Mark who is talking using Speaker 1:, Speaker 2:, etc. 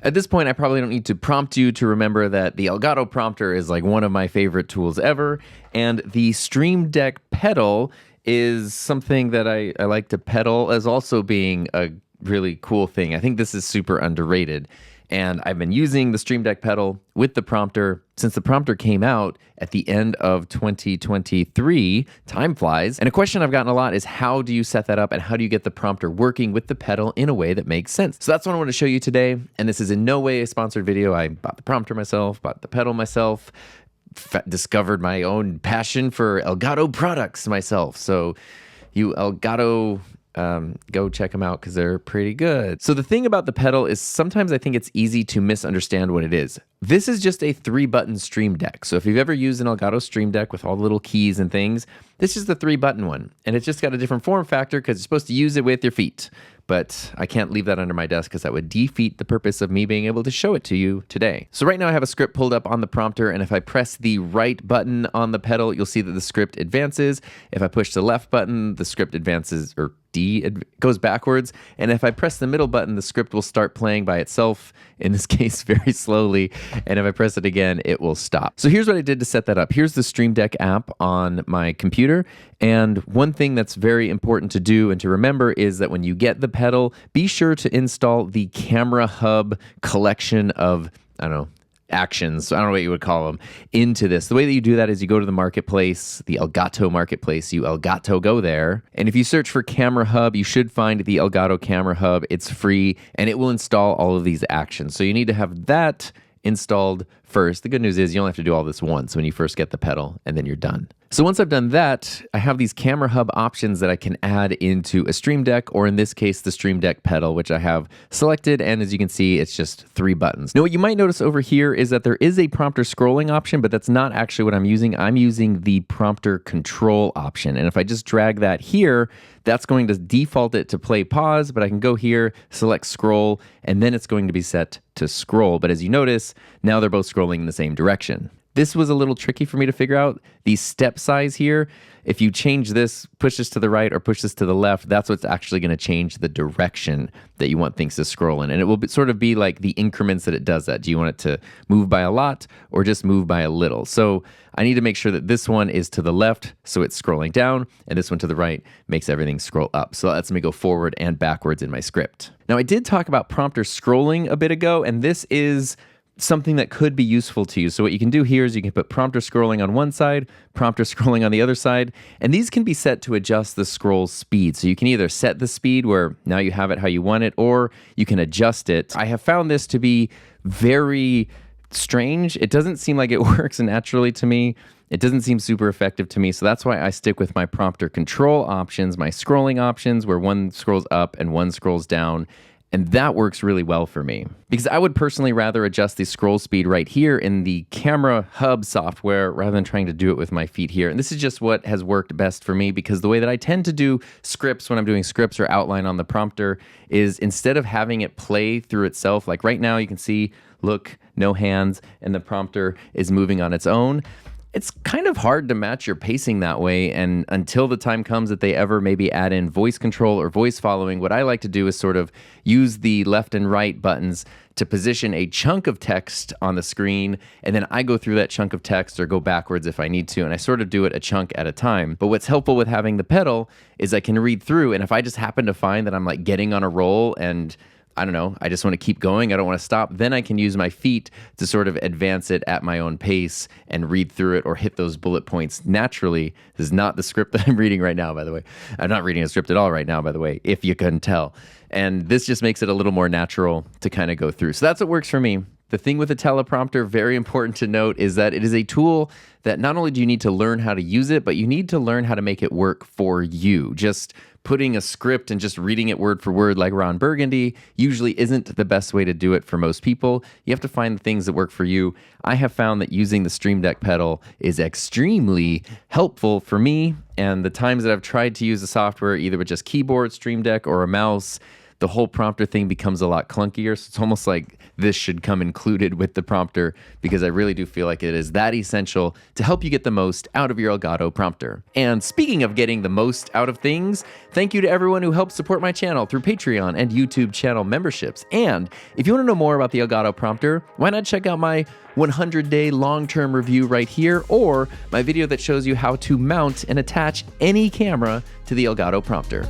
Speaker 1: At this point, I probably don't need to prompt you to remember that the Elgato Prompter is like one of my favorite tools ever, and the Stream Deck pedal is something that I like to pedal as also being a really cool thing. I think this is super underrated. And I've been using the Stream Deck pedal with the prompter since the prompter came out at the end of 2023. Time flies. And a question I've gotten a lot is how do you set that up and how do you get the prompter working with the pedal in a way that makes sense? So that's what I want to show you today. And this is in no way a sponsored video. I bought the prompter myself, bought the pedal myself, discovered my own passion for Elgato products myself. So you Elgato, go check them out because they're pretty good. So the thing about the pedal is sometimes I think it's easy to misunderstand what it is. This is just a 3-button Stream Deck. So if you've ever used an Elgato Stream Deck with all the little keys and things, this is the 3-button one. And it's just got a different form factor because you're supposed to use it with your feet. But I can't leave that under my desk because that would defeat the purpose of me being able to show it to you today. So right now I have a script pulled up on the prompter, and if I press the right button on the pedal, you'll see that the script advances. If I push the left button, the script advances, or goes backwards. And if I press the middle button, the script will start playing by itself, in this case very slowly. And if I press it again, it will stop. So here's what I did to set that up. Here's the Stream Deck app on my computer. And one thing that's very important to do and to remember is that when you get the pedal, be sure to install the Camera Hub collection of, I don't know, actions, I don't know what you would call them, into this. The way that you do that is you go to the marketplace, the Elgato marketplace, you Elgato go there, and if you search for Camera Hub, you should find the Elgato Camera Hub. It's free, and it will install all of these actions. So you need to have that installed first. The good news is you only have to do all this once when you first get the pedal, and then you're done. So once I've done that, I have these Camera Hub options that I can add into a Stream Deck, or in this case, the Stream Deck pedal, which I have selected. And as you can see, it's just 3 buttons. Now, what you might notice over here is that there is a prompter scrolling option, but that's not actually what I'm using. I'm using the prompter control option. And if I just drag that here, that's going to default it to play pause, but I can go here, select scroll, and then it's going to be set to scroll. But as you notice, now they're both scrolling in the same direction. This was a little tricky for me to figure out. The step size here, if you change this, push this to the right or push this to the left, that's what's actually going to change the direction that you want things to scroll in. And it will sort of be like the increments that it does that. Do you want it to move by a lot or just move by a little? So I need to make sure that this one is to the left, so it's scrolling down, and this one to the right makes everything scroll up. So that lets me go forward and backwards in my script. Now, I did talk about prompter scrolling a bit ago, and this is something that could be useful to you. So what you can do here is you can put prompter scrolling on one side, prompter scrolling on the other side, and these can be set to adjust the scroll speed. So you can either set the speed where now you have it how you want it, or you can adjust it. I have found this to be very strange. It doesn't seem like it works naturally to me. It doesn't seem super effective to me. So that's why I stick with my prompter control options, my scrolling options, where one scrolls up and one scrolls down. And that works really well for me because I would personally rather adjust the scroll speed right here in the Camera Hub software rather than trying to do it with my feet here. And this is just what has worked best for me because the way that I tend to do scripts when I'm doing scripts or outline on the prompter is instead of having it play through itself, like right now you can see, look, no hands, and the prompter is moving on its own. It's kind of hard to match your pacing that way, and until the time comes that they ever maybe add in voice control or voice following, what I like to do is sort of use the left and right buttons to position a chunk of text on the screen, and then I go through that chunk of text or go backwards if I need to, and I sort of do it a chunk at a time. But what's helpful with having the pedal is I can read through, and if I just happen to find that I'm like getting on a roll and I don't know, I just want to keep going, I don't want to stop, then I can use my feet to sort of advance it at my own pace and read through it or hit those bullet points naturally. This is not the script that I'm reading right now, by the way. I'm not reading a script at all right now, by the way, if you couldn't tell. And this just makes it a little more natural to kind of go through. So that's what works for me. The thing with a teleprompter, very important to note, is that it is a tool that not only do you need to learn how to use it, but you need to learn how to make it work for you. Just putting a script and just reading it word for word like Ron Burgundy usually isn't the best way to do it for most people. You have to find the things that work for you. I have found that using the Stream Deck pedal is extremely helpful for me, and the times that I've tried to use the software, either with just keyboard, Stream Deck, or a mouse, the whole prompter thing becomes a lot clunkier. So it's almost like this should come included with the prompter, because I really do feel like it is that essential to help you get the most out of your Elgato prompter. And speaking of getting the most out of things, thank you to everyone who helps support my channel through Patreon and YouTube channel memberships. And if you want to know more about the Elgato prompter, why not check out my 100-day long-term review right here, or my video that shows you how to mount and attach any camera to the Elgato prompter.